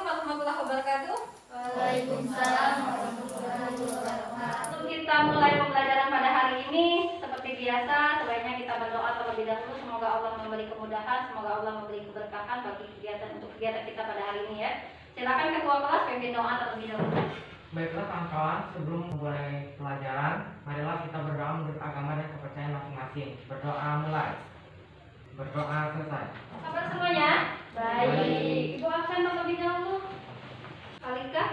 warahmatullahi wabarakatuh. Waalaikumsalam warahmatullahi wabarakatuh. Sebelum kita mulai pembelajaran pada hari ini, seperti biasa, sebaiknya kita berdoa terlebih dahulu. Semoga Allah memberi kemudahan, semoga Allah memberi keberkahan bagi kegiatan kita pada hari ini ya. Silakan ketua kelas pimpin doa terlebih dahulu. Baiklah kawan-kawan, sebelum memulai pelajaran, marilah kita berdoa menurut agama dan kepercayaan masing-masing. Berdoa mulai. Berdoa selesai. Kabar semuanya? Baik. Ibu absen terlebih dahulu. Alika,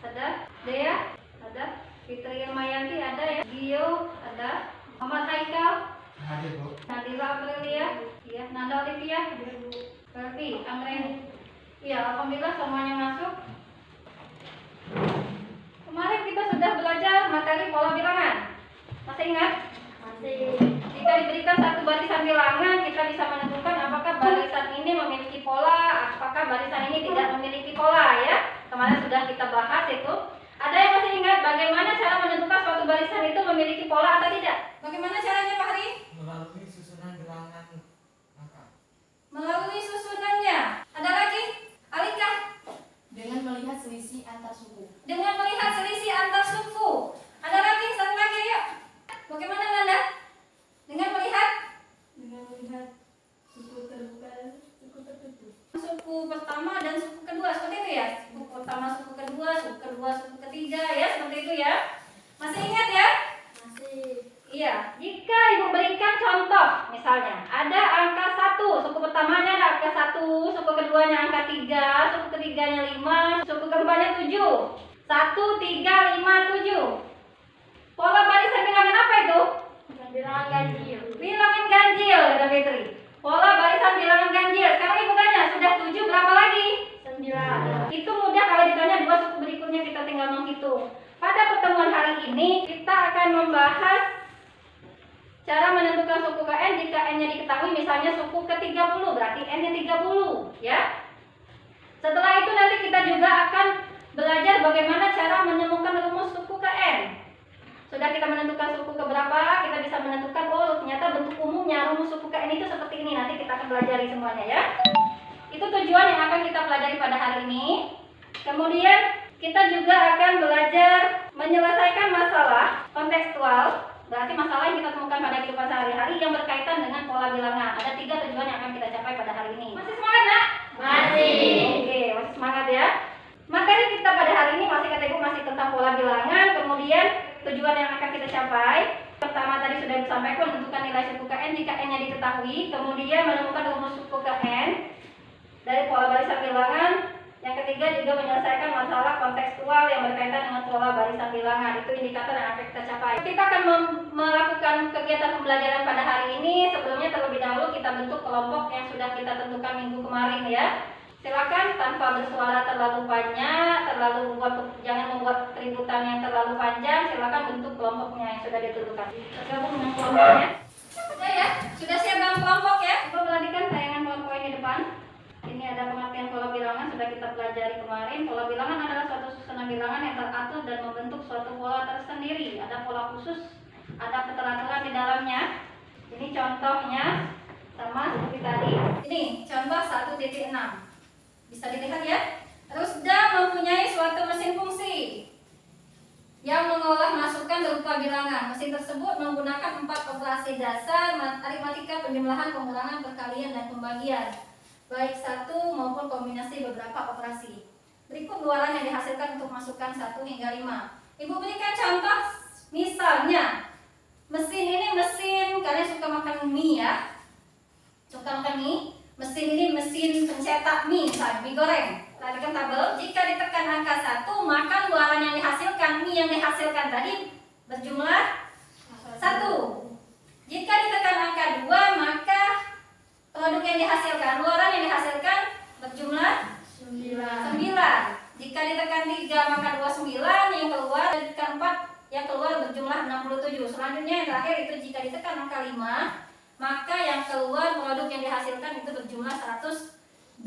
ada. Dea, ada. Fitri Ilmayanti ada ya. Gio, ada. Muhammad Haikal, Hadir Bu. Nadila Aprilia, iya. Nanda Olivia, Ferdi, Anggreni. Iya, alhamdulillah semuanya masuk. Kemarin kita sudah belajar materi pola bilangan. Masih ingat? Masih. Jika diberikan satu barisan bilangan, kita bisa menentukan apakah barisan ini memiliki pola, apakah barisan ini tidak memiliki pola ya. Kemarin sudah kita bahas itu. Ada yang masih ingat bagaimana cara menentukan suatu barisan itu memiliki pola atau tidak? Bagaimana caranya Pak Hari? Melalui susunan bilangan angka. Melalui susunannya. Ada lagi? Alika? Dengan melihat selisih antar suku. Dengan melihat selisih antar suku. Ada lagi? Satu lagi yuk. Bagaimana Nanda? Dengan melihat Suku terbuka, suku tertutup. suku pertama dan suku kedua, seperti itu ya. Suku pertama, suku kedua, suku ketiga ya, seperti itu ya. Masih ingat ya? Masih. Iya. Jika ibu berikan contoh, misalnya ada angka 1, suku pertamanya ada angka 1, suku keduanya angka 3, suku ketiganya 5, suku keempatnya 7. 1, 3, 5, 7. Pola barisan bilangan apa itu? Bilangan ganjil. Bilangan ganjil, kata Fitri. Pola barisan bilangan ganjil. Sekarang ibu tanya, sudah 7 berapa lagi? 9. Itu mudah kalau ditanya dua suku berikutnya kita tinggal menghitung. Pada pertemuan hari ini kita akan membahas cara menentukan suku ke N jika N-nya diketahui, misalnya suku ke-30 berarti N-nya 30 ya. Setelah itu nanti kita juga akan belajar bagaimana cara menemukan rumus suku ke N. Sudah kita menentukan suku ke berapa, kita bisa menentukan oh ternyata bentuk umumnya rumus suku ke N itu seperti ini. Nanti kita akan pelajari semuanya ya. Itu tujuan yang akan kita pelajari pada hari ini. Kemudian kita juga akan belajar menyelesaikan masalah kontekstual. Berarti masalah yang kita temukan pada kehidupan sehari-hari yang berkaitan dengan pola bilangan. Ada 3 tujuan yang akan kita capai pada hari ini. Masih semangat nak? Masih. Oke, masih semangat ya. Materi kita pada hari ini masih kata ibu masih tentang pola bilangan. Kemudian tujuan yang akan kita capai. Pertama tadi sudah disampaikan menentukan nilai suku ke N jika N-nya diketahui. Kemudian menemukan rumus suku ke N dari pola barisan bilangan. Yang ketiga juga menyelesaikan masalah kontekstual yang berkaitan dengan pola barisan bilangan. Itu indikator yang akan kita capai. Kita akan melakukan kegiatan pembelajaran pada hari ini. Sebelumnya terlebih dahulu kita bentuk kelompok yang sudah kita tentukan minggu kemarin ya. Silakan tanpa bersuara terlalu banyak, jangan membuat keributan yang terlalu panjang. Silakan bentuk kelompoknya yang sudah ditentukan. Tergabung dengan kelompoknya. Sudah ya? Sudah siap dalam kelompok ya? Coba perhatikan tayangan PowerPoint di depan. Ini ada pengertian pola bilangan sudah kita pelajari kemarin. Pola bilangan adalah suatu susunan bilangan yang teratur dan membentuk suatu pola tersendiri. Ada pola khusus, ada keteraturan di dalamnya. Ini contohnya sama seperti tadi. Ini contoh 1.6. Bisa dilihat ya. Rusda mempunyai suatu mesin fungsi yang mengolah masukan berupa bilangan. Mesin tersebut menggunakan 4 operasi dasar aritmatika, penjumlahan, pengurangan, perkalian, dan pembagian, baik satu maupun kombinasi beberapa operasi. Berikut luaran yang dihasilkan untuk masukan 1 hingga 5. Ibu berikan contoh, misalnya mesin ini mesin, kalian suka makan mie ya, suka makan mie. Mesin ini mesin pencetak mie, misalnya mie goreng. Perhatikan tabel, jika ditekan angka 1, maka luaran yang dihasilkan, mie yang dihasilkan tadi berjumlah 1. Jika ditekan angka 2, maka produk yang dihasilkan, luaran yang dihasilkan berjumlah 9. Jika ditekan 3, maka 29 yang keluar, dan ditekan 4 yang keluar berjumlah 67. Selanjutnya yang terakhir itu jika ditekan angka 5, maka yang keluar produk yang dihasilkan itu berjumlah 129.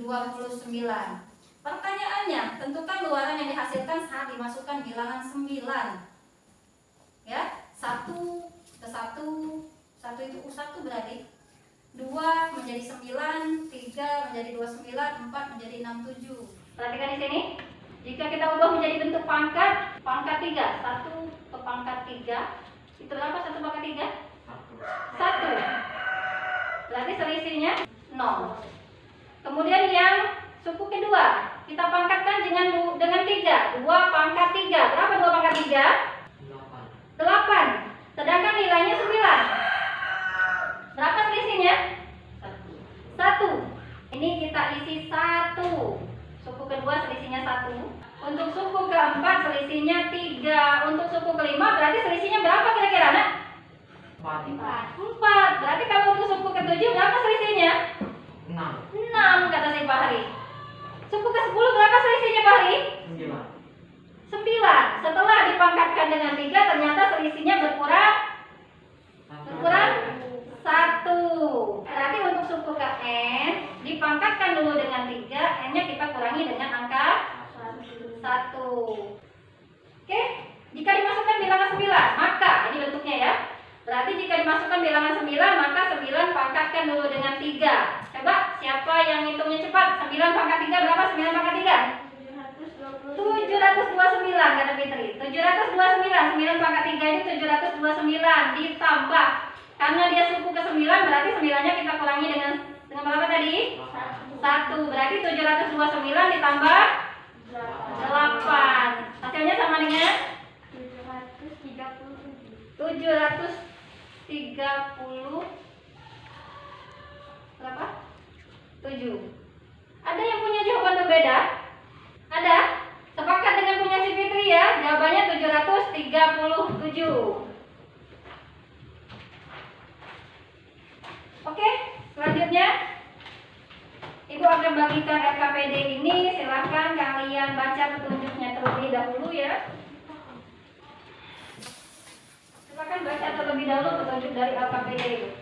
Pertanyaannya, tentukan luaran yang dihasilkan saat dimasukkan bilangan 9. Ya, 1 ke 1 itu U1 berarti 2 menjadi 9, 3 menjadi 29, 4 menjadi 67. Perhatikan di sini. Jika kita ubah menjadi bentuk pangkat 3, 1 ke pangkat 3, itu berapa 1 pangkat 3? 1. Berarti selisihnya 0. Kemudian yang suku kedua, kita pangkatkan dengan 3. 2 pangkat 3. Berapa 2 pangkat 3? 8. Sedangkan nilainya 9. Berapa selisihnya? 1. Ini kita isi 1. Suku kedua selisihnya 1. Untuk suku keempat selisihnya 3. Untuk suku kelima berarti selisihnya berapa kira-kira, Nak? 4. Berarti kalau untuk suku ketujuh berapa selisihnya? 6 kata si Fahri. Suku ke-10 berapa selisihnya, Fahri? 9. Setelah dipangkatkan dengan 3 ternyata selisihnya berkurang 1. Berarti untuk suku ke N dipangkatkan dulu dengan 3, N-nya kita kurangi dengan angka 1. Oke, jika dimasukkan bilangan 9, maka ini bentuknya ya. Berarti jika dimasukkan bilangan 9, maka 9 pangkatkan dulu dengan 3. Coba siapa yang hitungnya cepat? 9 pangkat 3 berapa? 9 pangkat 3? 729 kata Fitri. 729. 9 pangkat 3 itu 729 ditambah. Karena dia suku ke-9 berarti 9-nya kita kurangi dengan berapa tadi? 1. Berarti 729 ditambah 8. Hasilnya sama dengan 730 berapa? 7. Ada yang punya jawaban berbeda? Ada? Sepakat dengan punya si Fitri ya? Jawabannya 737. Oke, selanjutnya Ibu akan bagikan RKPD ini. Silahkan kalian baca petunjuknya terlebih dahulu ya. Silahkan baca terlebih dahulu petunjuk dari RKPD itu.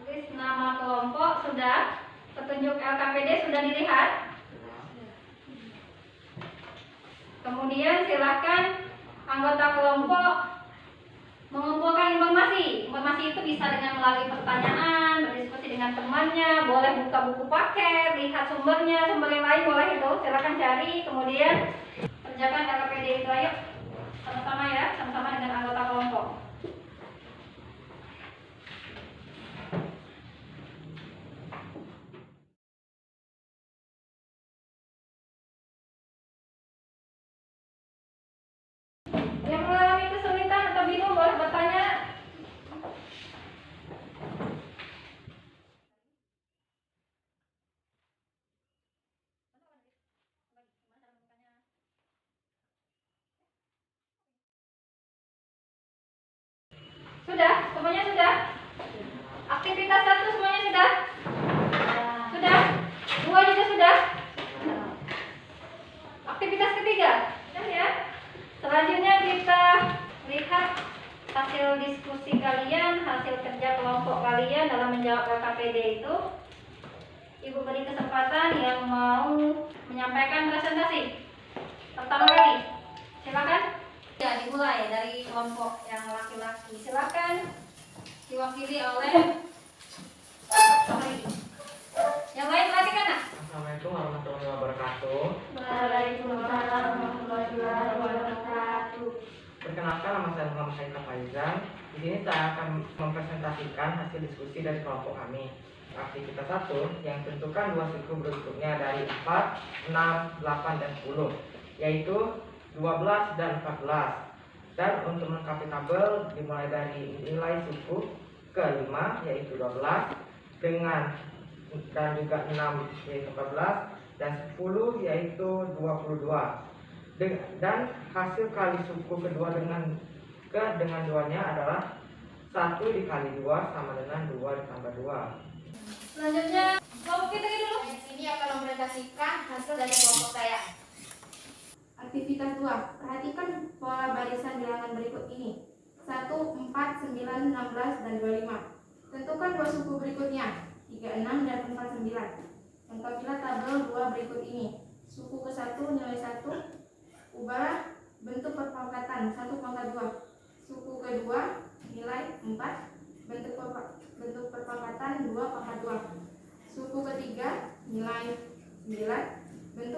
Tulis nama kelompok sudah. Petunjuk LKPD sudah dilihat. Kemudian silahkan anggota kelompok mengumpulkan informasi. Informasi itu bisa dengan melalui pertanyaan, berdiskusi dengan temannya, boleh buka buku paket, lihat sumbernya, sumber yang lain boleh itu. Silahkan cari, kemudian kerjakan LKPD itu. Ayo, sama-sama ya, sama-sama dengan anggota kelompok. Yang mengalami kesulitan atau bingung boleh bertanya. Sudah? Semuanya sudah? Aktivitas 1 semuanya sudah? Sudah? 2 juga sudah? Aktivitas ketiga? Sudah ya? Selanjutnya kita lihat hasil diskusi kalian, hasil kerja kelompok kalian dalam menjawab LKPD itu. Ibu beri kesempatan yang mau menyampaikan presentasi. Pertama kali, silakan. Ya, dimulai dari kelompok yang laki-laki. Silakan diwakili oleh Fahri. Yang lain perhatikan, Nak. Assalamualaikum warahmatullahi wabarakatuh. Waalaikumsalam warahmatullahi wabarakatuh. Perkenalkan, nama saya Muhammad Haikal Faizan. Di sini saya akan mempresentasikan hasil diskusi dari kelompok kami. Aktivitas 1 yang tentukan 2 suku berikutnya dari 4, 6, 8, dan 10, yaitu 12 dan 14. Dan untuk melengkapi tabel dimulai dari nilai suku ke-5 yaitu 12 dengan dan juga 6 yaitu 14 dan 10 yaitu 22. Dan hasil kali suku kedua dengan 2-nya adalah 1 dikali 2 sama dengan 2 ditambah 2. Selanjutnya, kelompok kita dulu. Ini akan mempresentasikan hasil dari kelompok saya. Aktivitas 2. Perhatikan pola barisan bilangan berikut ini. 1, 4, 9, 16, dan 25. Tentukan 2 suku berikutnya, 36 dan 49. Lengkapilah tabel 2 berikut ini. Suku ke-1 nilai 1. Ubahlah bentuk perpangkatan 1 pangkat 2. Suku kedua nilai 4. Bentuk perpangkatan 2 pangkat 2. Suku ketiga nilai 9.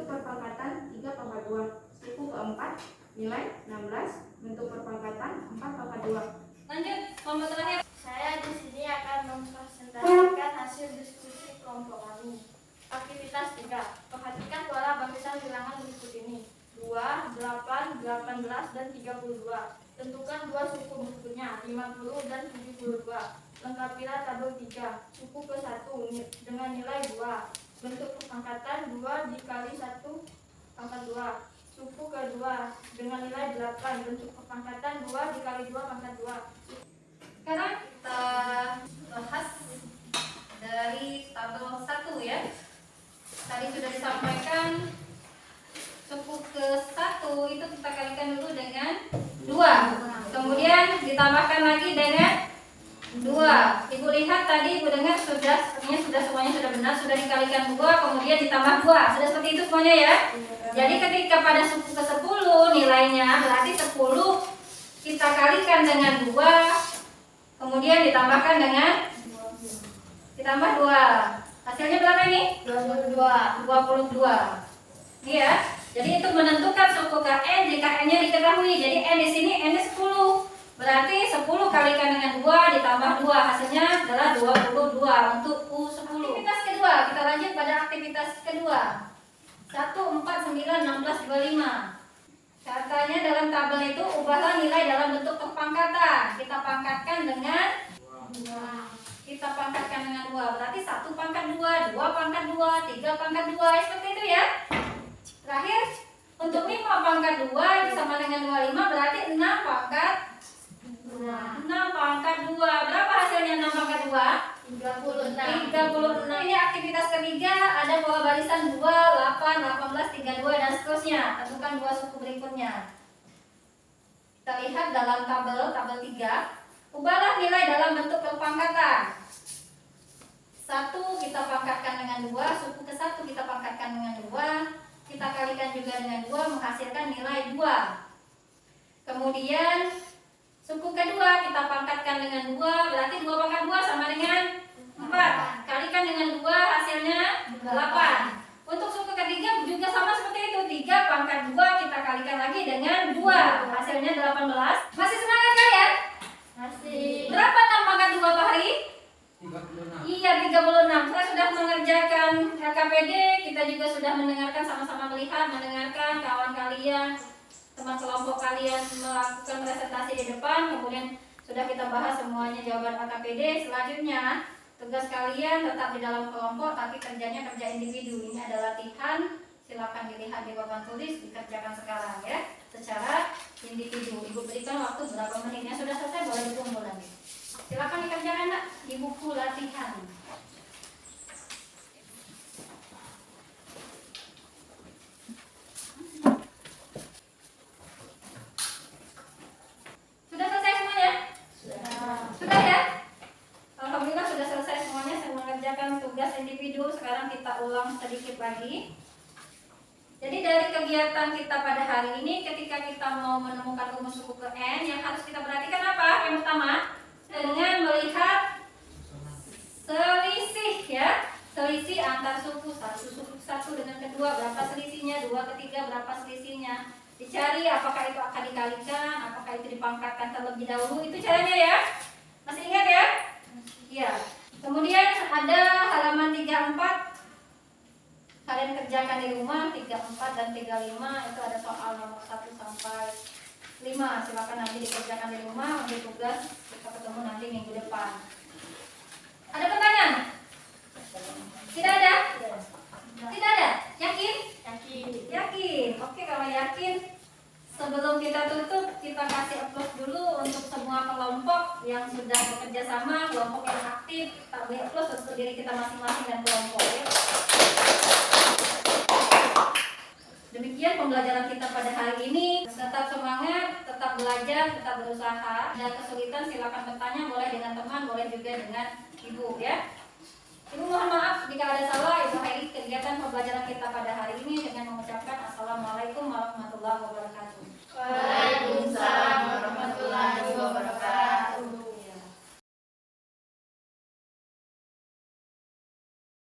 bentuk perpangkatan 3 pangkat 2. Suku keempat, nilai 16, bentuk perpangkatan 4 pangkat 2. Lanjut, kelompok terakhir. Saya di sini akan mempresentasikan hasil diskusi kelompok kami. Aktivitas 3. Perhatikan pola barisan bilangan berikut ini. 2, 8, 18, dan 32. Tentukan dua suku berikutnya, 50 dan 72. Lengkapilah tabel 3. Suku ke-1 dengan nilai 2. Bentuk perpangkatan 2 dikali 1 pangkat 2. Suku kedua dengan nilai 8. Bentuk perpangkatan 2 dikali 2 pangkat 2. Sekarang kita bahas dari tabel 1 ya. Tadi sudah disampaikan suku ke-1 itu kita kalikan dulu dengan 2. Kemudian ditambahkan lagi dengan 2. Ibu lihat tadi Ibu dengar semuanya sudah benar, sudah dikalikan 2 kemudian ditambah 2. Sudah seperti itu semuanya ya. Jadi ketika pada suku ke-10 nilainya berarti 10 kita kalikan dengan 2 kemudian ditambahkan dengan ditambah 2. Hasilnya berapa ini? 22. Ini ya. Jadi itu menentukan suku KN jika N-nya diketahui. Jadi N di sini N-nya 10. Berarti 10 kalikan dengan 2 ditambah 2 hasilnya adalah 22 untuk U10. Aktivitas kedua, kita lanjut pada aktivitas kedua. 1, 4, 9, 16, 25. Katanya dalam tabel itu ubahlah nilai dalam bentuk perpangkatan. Kita pangkatkan dengan 2. Berarti 1 pangkat 2, 2 pangkat 2, 3 pangkat 2. Seperti itu ya. Terakhir, untuk 5 pangkat 2 itu sama dengan 25 berarti 6 pangkat 2. Berapa hasilnya 6 pangkat 2? 36. Ini aktivitas ketiga, ada pola barisan 2, 8, 18, 32 dan seterusnya. Tentukan dua suku berikutnya. Kita lihat dalam tabel 3. Ubahlah nilai dalam bentuk perpangkatan. 1 kita pangkatkan dengan 2, suku ke-1 kita pangkatkan dengan 2, kita kalikan juga dengan 2 menghasilkan nilai 2. Kemudian suku kedua kita pangkatkan dengan 2, berarti 2 pangkat 2 sama dengan 4. Kalikan dengan 2 hasilnya 8. Untuk suku ketiga juga sama seperti itu, 3 pangkat 2 kita kalikan lagi dengan 2, hasilnya 18. Masih semangat kalian? Masih. Berapa 6 pangkat 2 Pak Hari? 36. Iya, 36. Saya sudah mengerjakan KKPD, kita juga sudah mendengarkan, sama-sama mendengarkan kawan kalian, teman kelompok kalian melakukan presentasi di depan, kemudian sudah kita bahas semuanya jawaban KKPD. Selanjutnya, tugas kalian tetap di dalam kelompok, tapi kerjanya kerja individu. Ini ada latihan, silakan dilihat di papan tulis, dikerjakan sekarang ya, secara individu. Ibu berikan waktu berapa menitnya, sudah selesai boleh dikumpul nanti. Silakan dikerjakan nak di buku latihan. Sudah selesai semuanya? Sudah ya? Alhamdulillah sudah selesai semuanya. Saya mengerjakan tugas individu. Sekarang kita ulang sedikit lagi. Jadi dari kegiatan kita pada hari ini, ketika kita mau menemukan rumus suku ke N, yang harus kita perhatikan apa? Yang pertama, dengan melihat selisih ya, selisih antar suku. Suku satu dengan kedua berapa selisihnya, 2 ke 3 berapa selisihnya. Dicari apakah itu akan dikalikan, apakah itu dipangkatkan terlebih dahulu. Itu caranya ya. Masih ingat ya? Iya. Kemudian ada halaman 34. Kalian kerjakan di rumah 34 dan 35, itu ada soal nomor 1 sampai 5. Silakan nanti dikerjakan di rumah untuk tugas. Kita ketemu nanti minggu depan. Ada pertanyaan? Tidak ada? Tidak ada? Yakin? Yakin. Oke, kalau yakin, sebelum kita tutup, kita kasih applause dulu untuk semua kelompok yang sudah bekerja sama, kelompok yang aktif. Tak beri applause untuk diri kita masing-masing dan kelompok ya. Demikian pembelajaran kita pada hari ini. Tetap semangat, tetap belajar, tetap berusaha. Ada kesulitan silakan bertanya, boleh dengan teman, boleh juga dengan ibu ya. Ibu mohon